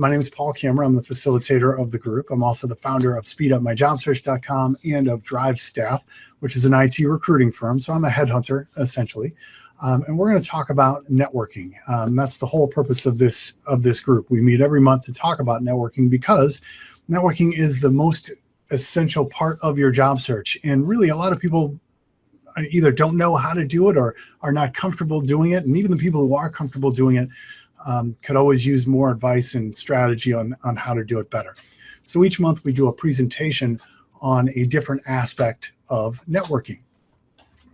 My name is Paul Cameron. I'm the facilitator of the group. I'm also the founder of SpeedUpMyJobSearch.com and of DriveStaff, which is an IT recruiting firm. So I'm a headhunter, essentially. And we're going to talk about networking. That's the whole purpose of this group. We meet every month to talk about networking because networking is the most essential part of your job search. And really, a lot of people either don't know how to do it or are not comfortable doing it. And even the people who are comfortable doing it could always use more advice and strategy on how to do it better. So each month we do a presentation on a different aspect of networking.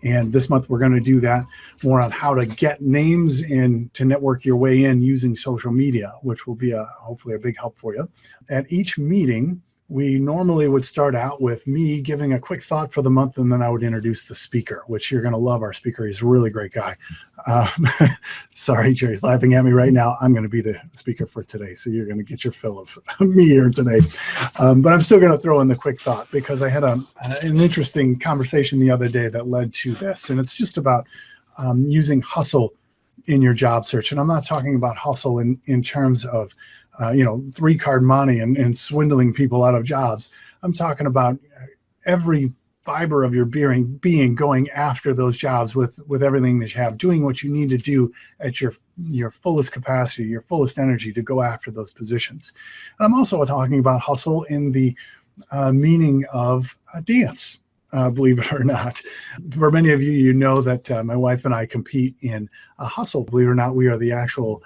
And this month we're going to do that more on how to get names and to network your way in using social media, which will be hopefully a big help for you. At each meeting, we normally would start out with me giving a quick thought for the month, and then I would introduce the speaker, which you're going to love. Our speaker, he's a really great guy. Sorry, Jerry's laughing at me right now. I'm going to be the speaker for today, so you're going to get your fill of me here today. But I'm still going to throw in the quick thought because I had an interesting conversation the other day that led to this, and it's just about using hustle in your job search. And I'm not talking about hustle in terms of three-card money and swindling people out of jobs. I'm talking about every fiber of your being going after those jobs with everything that you have, doing what you need to do at your fullest capacity, your fullest energy to go after those positions. And I'm also talking about hustle in the meaning of dance. Believe it or not. For many of you, you know that my wife and I compete in a hustle. Believe it or not, we are the actual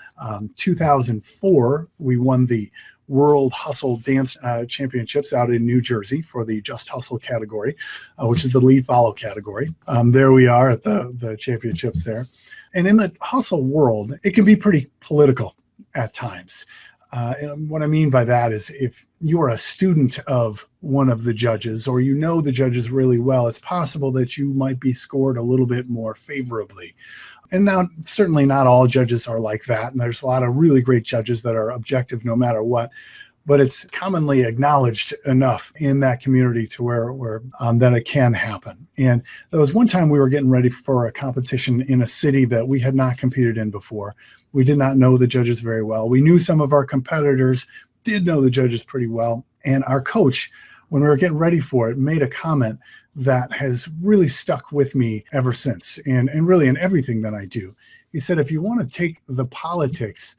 2004. We won the World Hustle Dance Championships out in New Jersey for the Just Hustle category, which is the lead follow category. There we are at the championships there. And in the hustle world, it can be pretty political at times. And what I mean by that is if you are a student of one of the judges or you know the judges really well, it's possible that you might be scored a little bit more favorably. And now, certainly not all judges are like that. And there's a lot of really great judges that are objective no matter what. But it's commonly acknowledged enough in that community to where that it can happen. And there was one time we were getting ready for a competition in a city that we had not competed in before. We did not know the judges very well. We knew some of our competitors, did know the judges pretty well. And our coach, when we were getting ready for it, made a comment that has really stuck with me ever since, and really in everything that I do. He said, if you want to take the politics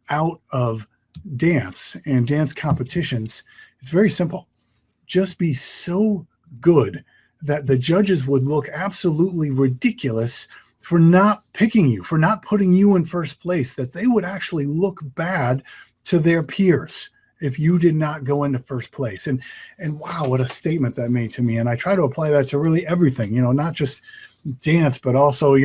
out of dance and dance competitions, it's very simple. Just be so good that the judges would look absolutely ridiculous for not picking you, for not putting you in first place, that they would actually look bad to their peers if you did not go into first place. And wow, what a statement that made to me. And I try to apply that to really everything, not just dance, but also,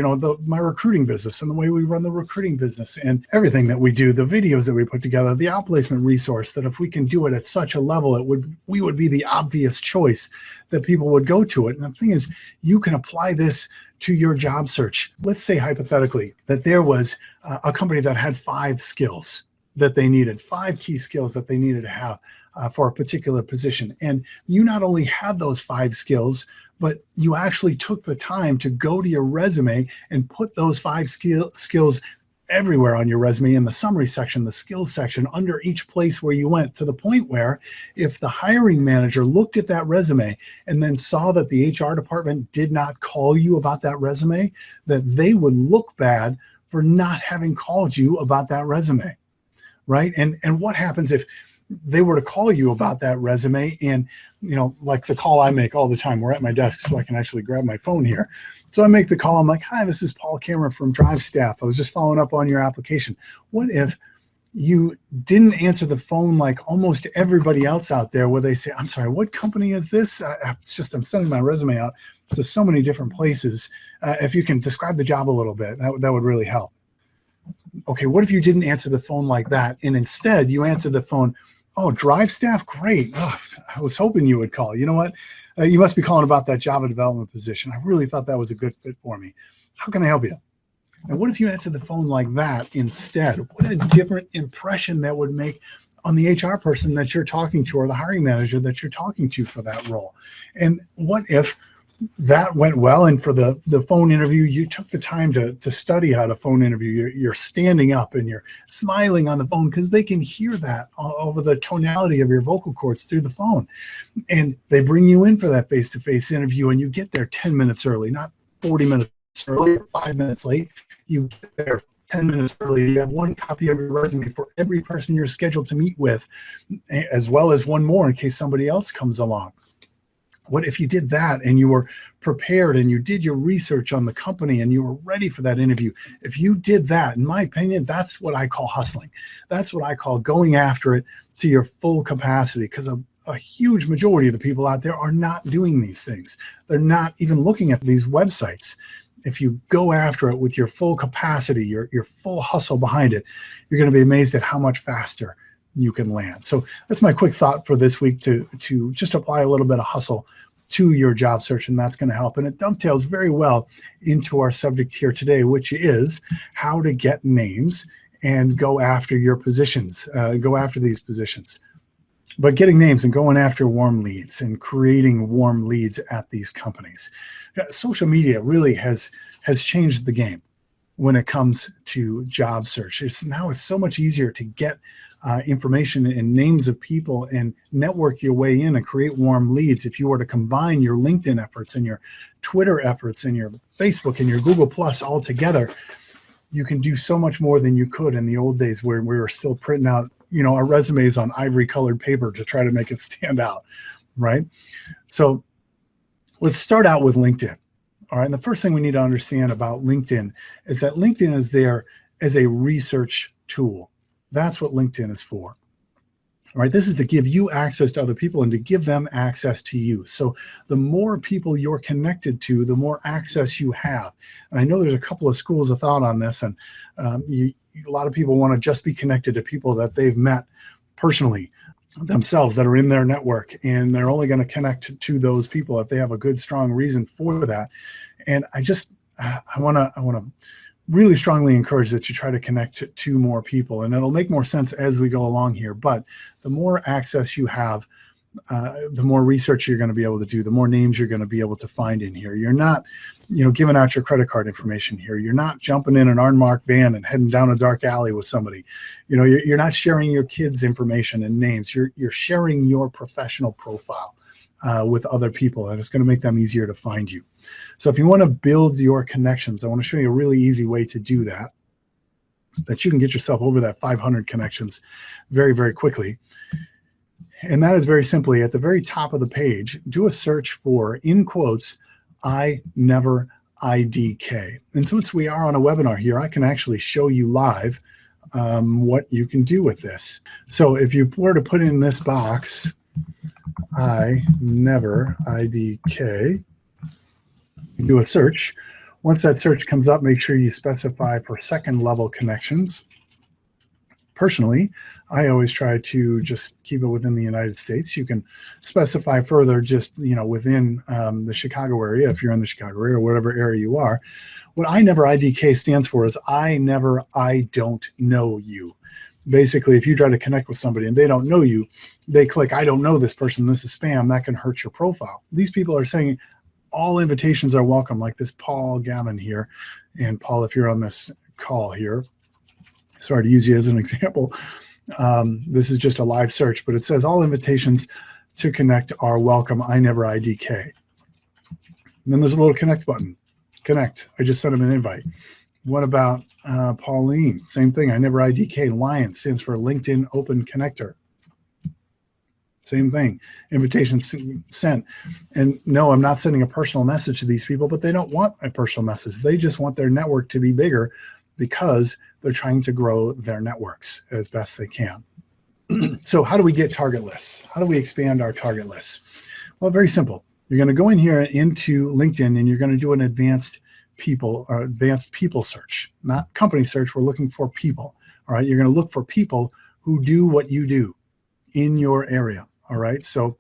my recruiting business and the way we run the recruiting business and everything that we do, the videos that we put together, the outplacement resource, that if we can do it at such a level, we would be the obvious choice that people would go to it. And the thing is, you can apply this to your job search. Let's say hypothetically that there was a company that had 5 skills that they needed, 5 key skills that they needed to have for a particular position. And you not only had those 5 skills, but you actually took the time to go to your resume and put those 5 skills everywhere on your resume, in the summary section, the skills section, under each place where you went, to the point where if the hiring manager looked at that resume and then saw that the HR department did not call you about that resume, that they would look bad for not having called you about that resume, right? And what happens if they were to call you about that resume, and like the call I make all the time, we're at my desk so I can actually grab my phone here. So I make the call. I'm like, hi, this is Paul Cameron from DriveStaff. I was just following up on your application. What if you didn't answer the phone like almost everybody else out there, where they say, I'm sorry, what company is this? I'm sending my resume out to so many different places. If you can describe the job a little bit, that would really help. Okay, what if you didn't answer the phone like that, and instead you answered the phone, oh, DriveStaff, great. Oh, I was hoping you would call. You know what? You must be calling about that Java development position. I really thought that was a good fit for me. How can I help you? And what if you answered the phone like that instead? What a different impression that would make on the HR person that you're talking to, or the hiring manager that you're talking to for that role. And what if that went well. And for the phone interview, you took the time to study how to phone interview. You're standing up and you're smiling on the phone because they can hear that over the tonality of your vocal cords through the phone. And they bring you in for that face-to-face interview, and you get there 10 minutes early, not 40 minutes early or 5 minutes late. You get there 10 minutes early. You have one copy of your resume for every person you're scheduled to meet with, as well as one more in case somebody else comes along. What if you did that and you were prepared and you did your research on the company and you were ready for that interview? If you did that, in my opinion, that's what I call hustling. That's what I call going after it to your full capacity, because a huge majority of the people out there are not doing these things. They're not even looking at these websites. If you go after it with your full capacity, your full hustle behind it, you're going to be amazed at how much faster you can land. So that's my quick thought for this week, to just apply a little bit of hustle to your job search, and that's going to help. And it dovetails very well into our subject here today, which is how to get names and go after your positions, go after these positions. But getting names and going after warm leads and creating warm leads at these companies. Social media really has changed the game when it comes to job search. It's so much easier to get information and names of people and network your way in and create warm leads. If you were to combine your LinkedIn efforts and your Twitter efforts and your Facebook and your Google Plus all together, you can do so much more than you could in the old days where we were still printing out, our resumes on ivory colored paper to try to make it stand out, right? So let's start out with LinkedIn. All right. And the first thing we need to understand about LinkedIn is that LinkedIn is there as a research tool. That's what LinkedIn is for. All right. This is to give you access to other people and to give them access to you. So the more people you're connected to, the more access you have. And I know there's a couple of schools of thought on this, and a lot of people want to just be connected to people that they've met personally themselves, that are in their network, and they're only going to connect to those people if they have a good, strong reason for that. And I want to really strongly encourage that you try to connect to more people, and it'll make more sense as we go along here. But the more access you have, the more research you're going to be able to do, the more names you're going to be able to find in here. You're not, giving out your credit card information here. You're not jumping in an unmarked van and heading down a dark alley with somebody. You're not sharing your kids' information and names. You're sharing your professional profile with other people, and it's going to make them easier to find you. So if you want to build your connections, I want to show you a really easy way to do that you can get yourself over that 500 connections very, very quickly. And that is very simply at the very top of the page, do a search for, in quotes, I never IDK. And since we are on a webinar here, I can actually show you live what you can do with this. So if you were to put in this box, I never IDK, do a search. Once that search comes up, make sure you specify for second level connections. Personally, I always try to just keep it within the United States. You can specify further just, within the Chicago area, if you're in the Chicago area or whatever area you are. What I never IDK stands for is I don't know you. Basically, if you try to connect with somebody and they don't know you, they click, I don't know this person, this is spam, that can hurt your profile. These people are saying all invitations are welcome, like this Paul Gavin here. And Paul, if you're on this call here, sorry to use you as an example. This is just a live search, but it says all invitations to connect are welcome. I never IDK. And then there's a little connect button. Connect. I just sent him an invite. What about Pauline? Same thing. I never IDK. Lion stands for LinkedIn Open Connector. Same thing. Invitation sent. And no, I'm not sending a personal message to these people, but they don't want a personal message. They just want their network to be bigger because they're trying to grow their networks as best they can. So how do we get target lists? How do we expand our target lists? Well, very simple. You're going to go in here into LinkedIn and you're going to do an advanced people search, not company search. We're looking for people. All right. You're going to look for people who do what you do in your area. All right. So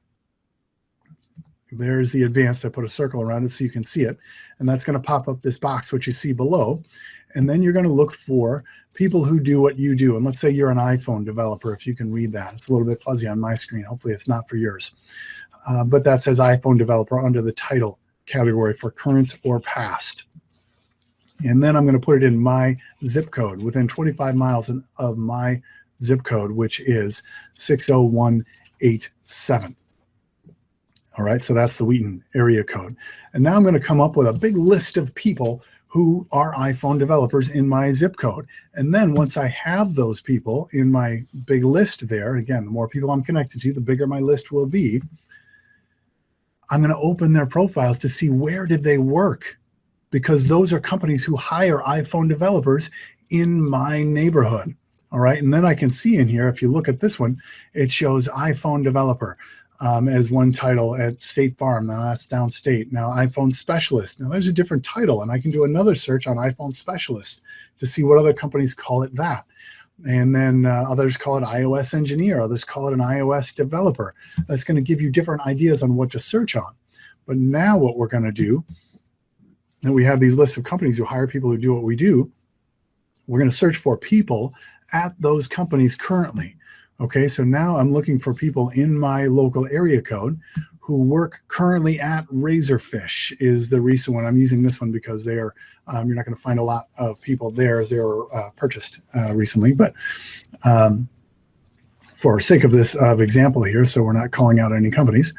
there's the advanced. I put a circle around it so you can see it. And that's going to pop up this box, which you see below. And then you're going to look for people who do what you do. And let's say you're an iPhone developer, if you can read that. It's a little bit fuzzy on my screen. Hopefully it's not for yours. But that says iPhone developer under the title category for current or past. And then I'm going to put it in my zip code within 25 miles of my zip code, which is 60187. All right, so that's the Wheaton area code. And now I'm going to come up with a big list of people who are iPhone developers in my zip code. And then once I have those people in my big list there, again, the more people I'm connected to, the bigger my list will be. I'm going to open their profiles to see where did they work, because those are companies who hire iPhone developers in my neighborhood. All right, and then I can see in here, if you look at this one, it shows iPhone developer as one title at State Farm. Now that's downstate. Now iPhone specialist. Now there's a different title, and I can do another search on iPhone specialist to see what other companies call it that. And then others call it iOS engineer. Others call it an iOS developer. That's going to give you different ideas on what to search on. But now what we're going to do, and we have these lists of companies who hire people who do what we do, we're going to search for people at those companies currently. Okay, so now I'm looking for people in my local area code who work currently at Razorfish is the recent one. I'm using this one because they are, you're not going to find a lot of people there as they were purchased recently, but for sake of this example here, so we're not calling out any companies,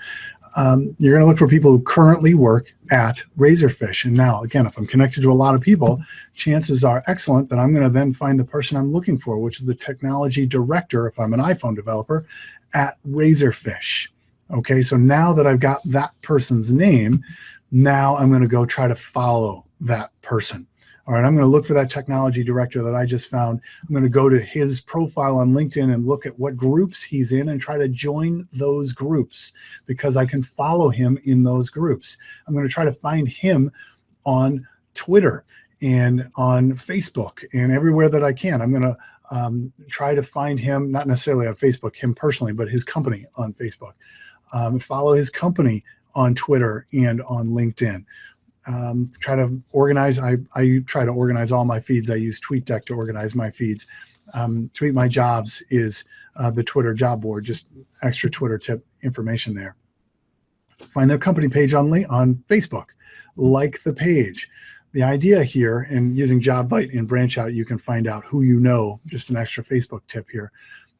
you're going to look for people who currently work at Razorfish. And now, again, if I'm connected to a lot of people, chances are excellent that I'm going to then find the person I'm looking for, which is the technology director, if I'm an iPhone developer, at Razorfish. Okay, so now that I've got that person's name, now I'm going to go try to follow that person. All right, I'm going to look for that technology director that I just found. I'm going to go to his profile on LinkedIn and look at what groups he's in and try to join those groups because I can follow him in those groups. I'm going to try to find him on Twitter and on Facebook and everywhere that I can. I'm going to try to find him, not necessarily on Facebook, him personally, but his company on Facebook. Follow his company on Twitter and on LinkedIn. Try to organize. I try to organize all my feeds. I use TweetDeck to organize my feeds. Tweet My Jobs is the Twitter job board, just extra Twitter tip information there. Find their company page on Facebook. Like the page. The idea here, and using JobBite and BranchOut, you can find out who you know, just an extra Facebook tip here,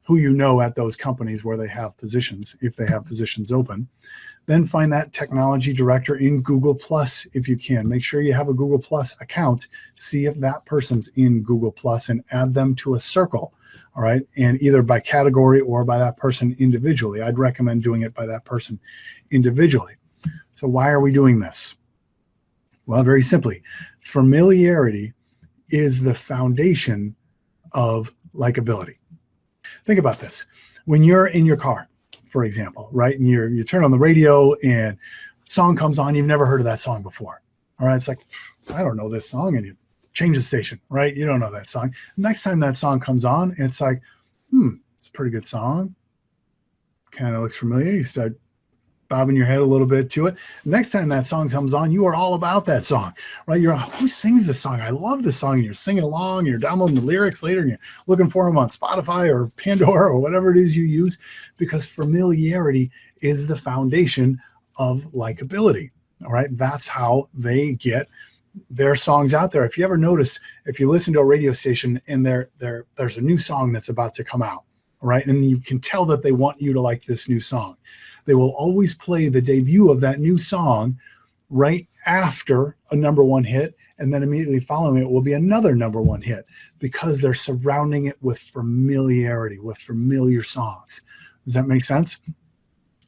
who you know at those companies where they have positions, if they have positions open. Then find that technology director in Google Plus if you can. Make sure you have a Google Plus account. See if that person's in Google Plus and add them to a circle. All right. And either by category or by that person individually. I'd recommend doing it by that person individually. So why are we doing this? Well, very simply, familiarity is the foundation of likability. Think about this. When you're in your car, for example, right? And you turn on the radio and song comes on, you've never heard of that song before. All right. It's like, I don't know this song. And you change the station, right? You don't know that song. Next time that song comes on, it's like, it's a pretty good song. Kind of looks familiar. You start bobbing your head a little bit to it. Next time that song comes on, you are all about that song, right? You're, who sings this song? I love this song. And you're singing along, and you're downloading the lyrics later, and you're looking for them on Spotify or Pandora or whatever it is you use, because familiarity is the foundation of likability. All right. That's how they get their songs out there. If you ever notice, if you listen to a radio station and there's a new song that's about to come out, right? And you can tell that they want you to like this new song. They will always play the debut of that new song right after a #1 hit, and then immediately following it will be another #1 hit because they're surrounding it with familiarity, with familiar songs. Does that make sense?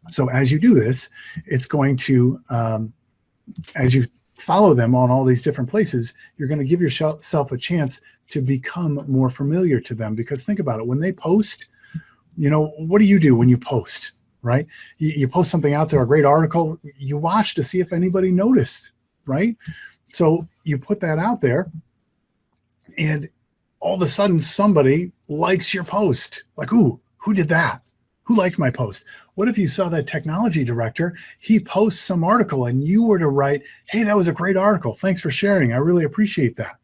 So as you do this, it's going to, as you follow them on all these different places, you're going to give yourself a chance to become more familiar to them. Because think about it, when they post, what do you do when you post? Right? You post something out there, a great article, you watch to see if anybody noticed, right? So you put that out there and all of a sudden somebody likes your post. Like, ooh, who did that? Who liked my post? What if you saw that technology director, he posts some article and you were to write, hey, that was a great article. Thanks for sharing. I really appreciate that.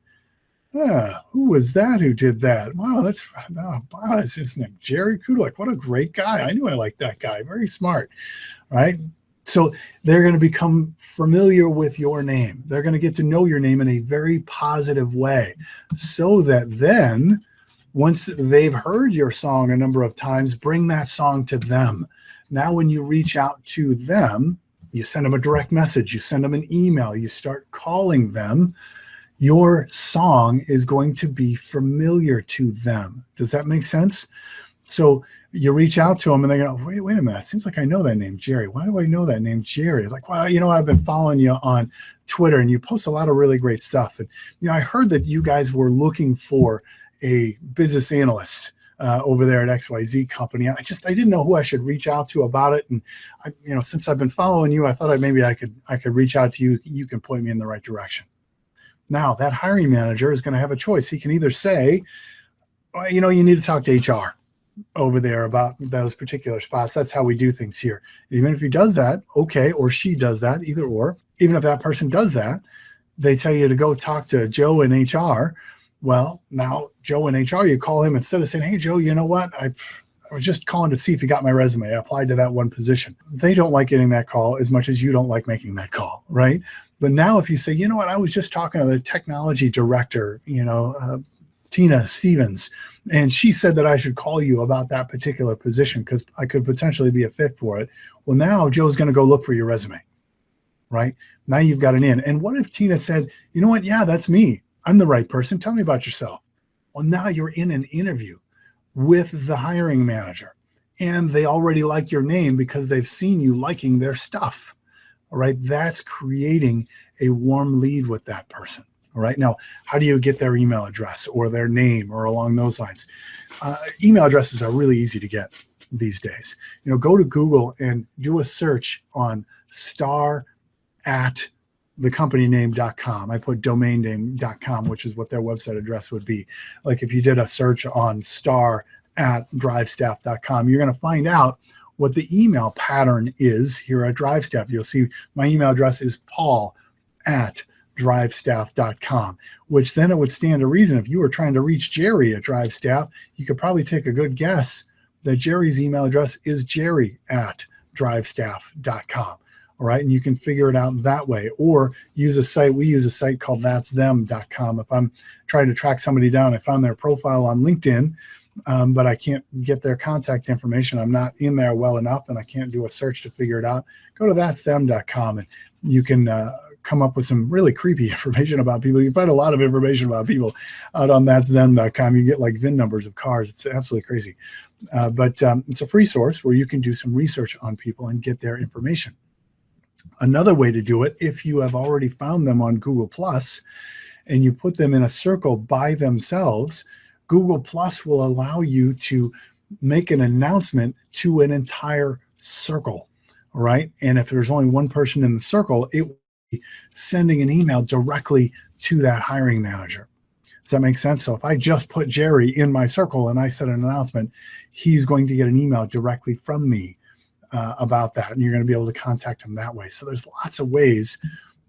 Who was that who did that? Wow, that's his name, Jerry Kudelik. What a great guy. I knew I liked that guy. Very smart, right? So they're going to become familiar with your name. They're going to get to know your name in a very positive way, so that then once they've heard your song a number of times, bring that song to them. Now, when you reach out to them, you send them a direct message, you send them an email, you start calling them, your song is going to be familiar to them. Does that make sense? So you reach out to them and they go, wait a minute, it seems like I know that name, Jerry. Why do I know that name, Jerry? Like, well, I've been following you on Twitter and you post a lot of really great stuff. And, I heard that you guys were looking for a business analyst over there at XYZ company. I didn't know who I should reach out to about it. And since I've been following you, I thought maybe I could reach out to you. You can point me in the right direction. Now that hiring manager is going to have a choice. He can either say, well, you need to talk to HR over there about those particular spots. That's how we do things here. Even if he does that, okay, or she does that, either or. Even if that person does that, they tell you to go talk to Joe in HR. Well, now Joe in HR, you call him instead of saying, hey, Joe, you know what? I was just calling to see if you got my resume. I applied to that one position. They don't like getting that call as much as you don't like making that call, right? But now if you say, you know what, I was just talking to the technology director, Tina Stevens, and she said that I should call you about that particular position because I could potentially be a fit for it. Well, now Joe's going to go look for your resume, right? Now you've got an in. And what if Tina said, you know what? Yeah, that's me. I'm the right person. Tell me about yourself. Well, now you're in an interview with the hiring manager and they already like your name because they've seen you liking their stuff. All right. That's creating a warm lead with that person. All right. Now, how do you get their email address or their name or along those lines? Email addresses are really easy to get these days. Go to Google and do a search on star@thecompanyname.com. I put domainname.com, which is what their website address would be. Like if you did a search on star@drivestaff.com, you're going to find out what the email pattern is here at DriveStaff. You'll see my email address is paul@drivestaff.com, which then it would stand to reason if you were trying to reach Jerry at DriveStaff, you could probably take a good guess that Jerry's email address is jerry@drivestaff.com. All right. And you can figure it out that way or use a site. We use a site called that'sthem.com. If I'm trying to track somebody down, I found their profile on LinkedIn, but I can't get their contact information. I'm not in there well enough and I can't do a search to figure it out. Go to that'sthem.com and you can come up with some really creepy information about people. You find a lot of information about people out on that'sthem.com. You get like VIN numbers of cars. It's absolutely crazy. But it's a free source where you can do some research on people and get their information. Another way to do it, if you have already found them on Google Plus and you put them in a circle by themselves, Google Plus will allow you to make an announcement to an entire circle, right? And if there's only one person in the circle, it will be sending an email directly to that hiring manager. Does that make sense? So if I just put Jerry in my circle and I set an announcement, he's going to get an email directly from me about that, and you're going to be able to contact them that way. So there's lots of ways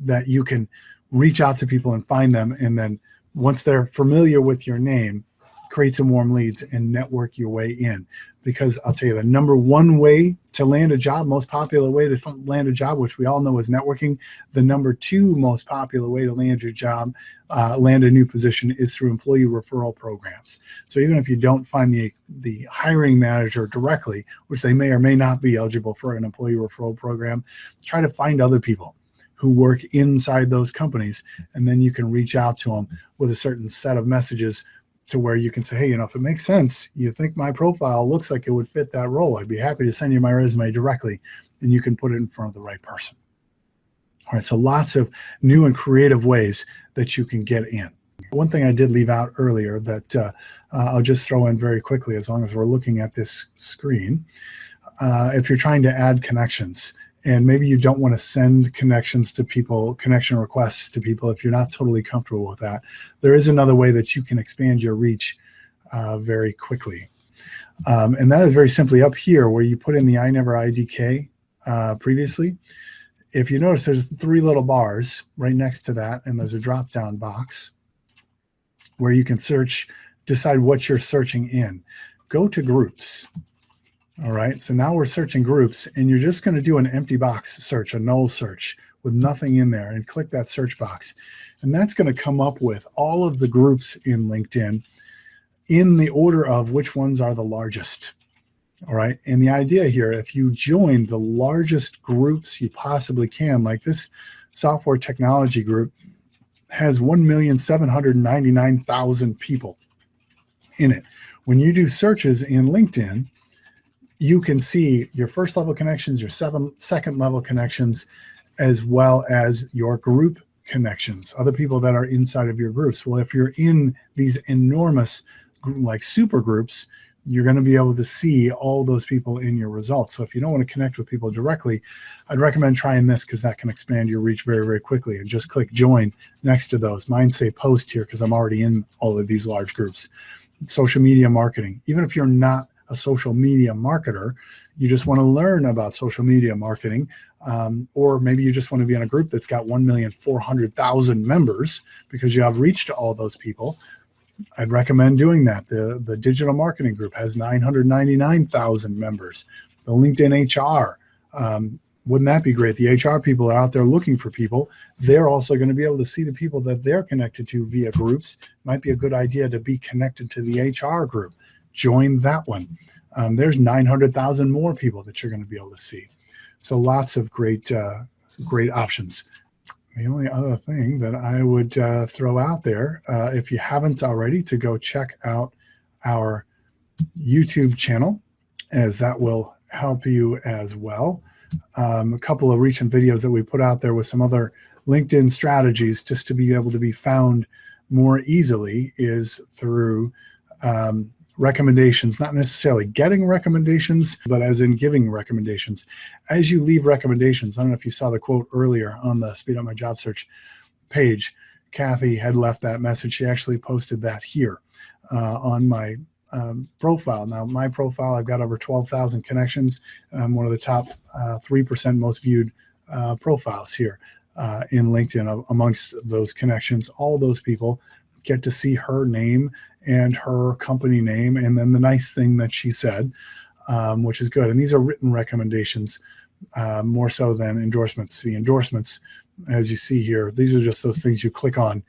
that you can reach out to people and find them, and then once they're familiar with your name, create some warm leads and network your way in. Because I'll tell you, the number one way to land a job, most popular way to land a job, which we all know is networking. The number two most popular way to land your job, land a new position, is through employee referral programs. So even if you don't find the hiring manager directly, which they may or may not be eligible for an employee referral program, try to find other people who work inside those companies, and then you can reach out to them with a certain set of messages to where you can say, hey, if it makes sense, you think my profile looks like it would fit that role, I'd be happy to send you my resume directly, and you can put it in front of the right person. All right, so lots of new and creative ways that you can get in. One thing I did leave out earlier that I'll just throw in very quickly, as long as we're looking at this screen, if you're trying to add connections, and maybe you don't want to send connections to people, connection requests to people, if you're not totally comfortable with that, there is another way that you can expand your reach very quickly. And that is very simply up here where you put in the I never IDK previously. If you notice, there's 3 little bars right next to that, and there's a drop-down box where you can search, decide what you're searching in. Go to groups. All right, so now we're searching groups, and you're just going to do an empty box search, a null search with nothing in there, and click that search box. And that's going to come up with all of the groups in LinkedIn in the order of which ones are the largest. All right, and the idea here, if you join the largest groups you possibly can, like this software technology group has 1,799,000 people in it. When you do searches in LinkedIn, you can see your first level connections, your second level connections, as well as your group connections, other people that are inside of your groups. Well, if you're in these enormous like super groups, you're going to be able to see all those people in your results. So if you don't want to connect with people directly, I'd recommend trying this because that can expand your reach very, very quickly. And just click join next to those. Mine say post here because I'm already in all of these large groups. Social media marketing. Even if you're not a social media marketer, you just want to learn about social media marketing, or maybe you just want to be in a group that's got 1,400,000 members because you have reach to all those people. I'd recommend doing that. The digital marketing group has 999,000 members. The LinkedIn HR, wouldn't that be great? The HR people are out there looking for people. They're also going to be able to see the people that they're connected to via groups. Might be a good idea to be connected to the HR group. Join that one. There's 900,000 more people that you're going to be able to see. So lots of great options. The only other thing that I would throw out there, if you haven't already, to go check out our YouTube channel, as that will help you as well. A couple of recent videos that we put out there with some other LinkedIn strategies just to be able to be found more easily is through recommendations, not necessarily getting recommendations, but as in giving recommendations. As you leave recommendations, I don't know if you saw the quote earlier on the Speed Up My Job Search page. Kathy had left that message. She actually posted that here on my profile. Now, my profile, I've got over 12,000 connections. I'm one of the top 3% most viewed profiles here in LinkedIn. Amongst those connections, all those people get to see her name and her company name, and then the nice thing that she said, which is good. And these are written recommendations, more so than endorsements. The endorsements, as you see here, these are just those things you click on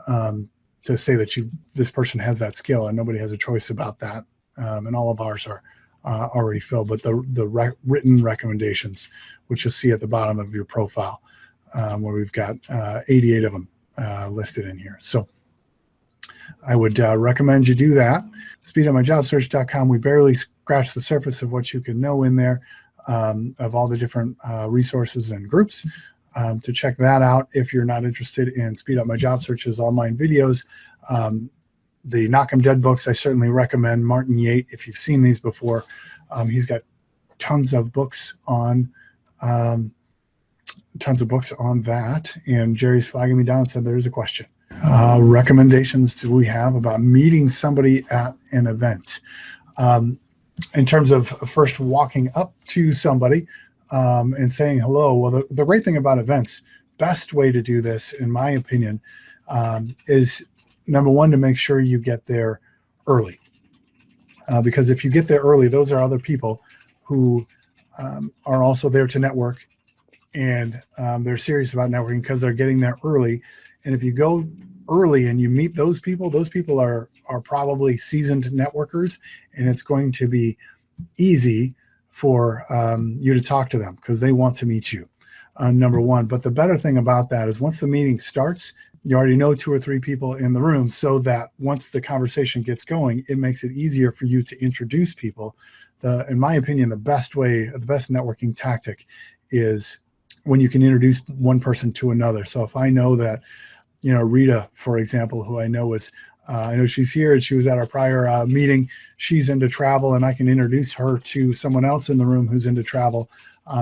to say that this person has that skill, and nobody has a choice about that. And all of ours are already filled. But the written recommendations, which you'll see at the bottom of your profile, where we've got 88 of them listed in here. So I would recommend you do that. SpeedUpMyJobSearch.com. We barely scratched the surface of what you can know in there, of all the different resources and groups. To check that out, if you're not interested in Speed Up My Job Search's online videos, the Knock 'em Dead books, I certainly recommend. Martin Yate, if you've seen these before, he's got tons of books on that. And Jerry's flagging me down and said there's a question. Recommendations do we have about meeting somebody at an event? In terms of first walking up to somebody and saying hello. Well, the great thing about events, best way to do this, in my opinion, is number one, to make sure you get there early. Because if you get there early, those are other people who are also there to network, and they're serious about networking because they're getting there early. And if you go early and you meet those people are probably seasoned networkers, and it's going to be easy for you to talk to them because they want to meet you, number one. But the better thing about that is once the meeting starts, you already know 2 or 3 people in the room, so that once the conversation gets going, it makes it easier for you to introduce people. In my opinion, the best networking tactic is when you can introduce one person to another. So if I know that, Rita, for example, who I know is, I know she's here and she was at our prior meeting, she's into travel, and I can introduce her to someone else in the room who's into travel.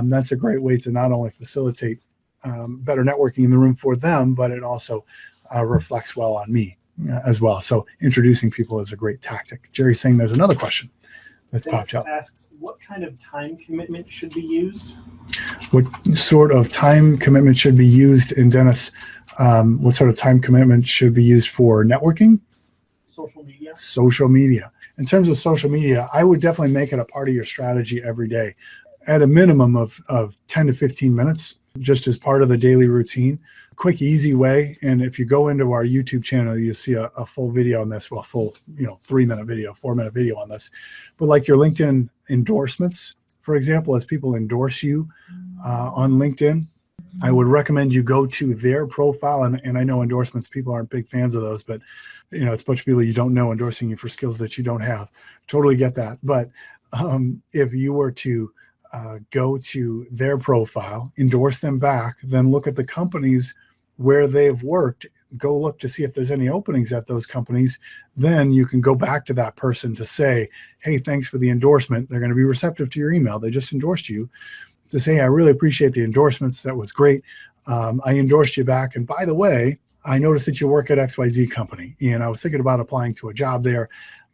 That's a great way to not only facilitate better networking in the room for them, but it also reflects well on me as well. So introducing people is a great tactic. Jerry's saying there's another question that's popped up. Asks, what kind of time commitment should be used? What sort of time commitment should be used? And Dennis, what sort of time commitment should be used for networking? Social media. Social media. In terms of social media, I would definitely make it a part of your strategy every day at a minimum of 10 to 15 minutes, just as part of the daily routine. Quick, easy way. And if you go into our YouTube channel, you'll see a full video on this, well, full, 3-minute video, 4-minute video on this. But like your LinkedIn endorsements, for example, as people endorse you on LinkedIn, I would recommend you go to their profile. And I know endorsements, people aren't big fans of those, but it's a bunch of people you don't know endorsing you for skills that you don't have. Totally get that. But if you were to go to their profile, endorse them back, then look at the companies where they've worked, go look to see if there's any openings at those companies. Then you can go back to that person to say, hey, thanks for the endorsement. They're going to be receptive to your email. They just endorsed you, to say, I really appreciate the endorsements. That was great. I endorsed you back. And by the way, I noticed that you work at XYZ company, and I was thinking about applying to a job there.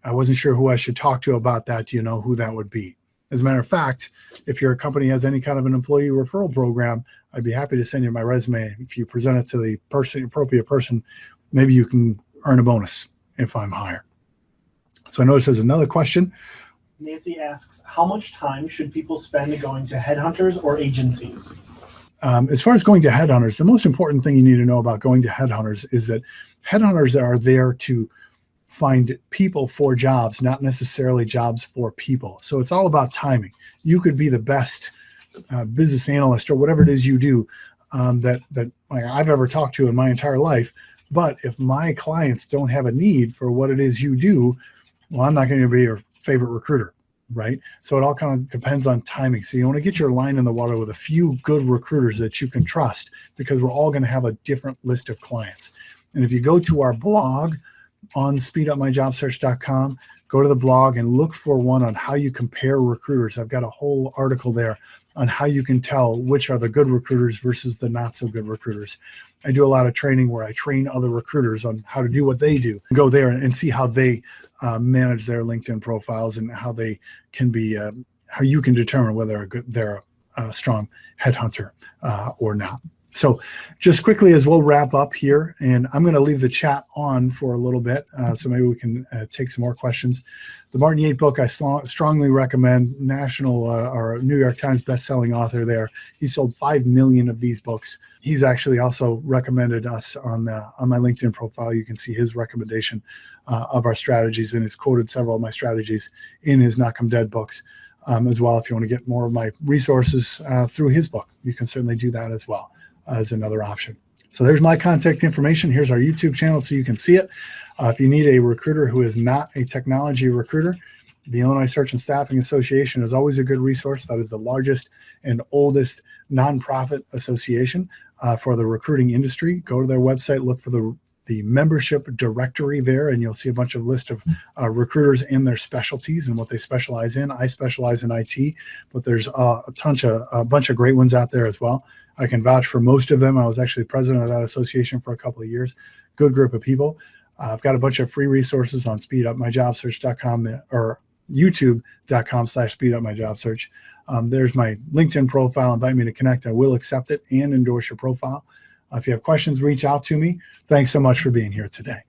I wasn't sure who I should talk to about that. Do you know who that would be? As a matter of fact, if your company has any kind of an employee referral program, I'd be happy to send you my resume. If you present it to the appropriate person, maybe you can earn a bonus if I'm hired. So I notice there's another question. Nancy asks, how much time should people spend going to headhunters or agencies? As far as going to headhunters, the most important thing you need to know about going to headhunters is that headhunters are there to find people for jobs, not necessarily jobs for people. So it's all about timing. You could be the best business analyst or whatever it is you do that I've ever talked to in my entire life. But if my clients don't have a need for what it is you do, well, I'm not going to be your favorite recruiter, right? So it all kind of depends on timing. So you want to get your line in the water with a few good recruiters that you can trust, because we're all going to have a different list of clients. And if you go to our blog on speedupmyjobsearch.com, go to the blog and look for one on how you compare recruiters. I've got a whole article there on how you can tell which are the good recruiters versus the not so good recruiters. I do a lot of training where I train other recruiters on how to do what they do. Go there and see how they manage their LinkedIn profiles, and how they can be, how you can determine whether they're a strong headhunter or not. So just quickly, as we'll wrap up here, and I'm going to leave the chat on for a little bit, so maybe we can take some more questions. The Martin Yates book, I strongly recommend. National or New York Times bestselling author there. He sold 5 million of these books. He's actually also recommended us on my LinkedIn profile. You can see his recommendation of our strategies, and he's quoted several of my strategies in his Knock 'em Dead books as well. If you want to get more of my resources through his book, you can certainly do that as well as another option. So there's my contact information. Here's our YouTube channel so you can see it. If you need a recruiter who is not a technology recruiter, the Illinois Search and Staffing Association is always a good resource. That is the largest and oldest nonprofit association for the recruiting industry. Go to their website, look for the membership directory there, and you'll see a bunch of list of recruiters and their specialties and what they specialize in. I specialize in IT, but there's a bunch of great ones out there as well. I can vouch for most of them. I was actually president of that association for a couple of years. Good group of people. I've got a bunch of free resources on speedupmyjobsearch.com or youtube.com/speedupmyjobsearch. There's my LinkedIn profile. Invite me to connect. I will accept it and endorse your profile. If you have questions, reach out to me. Thanks so much for being here today.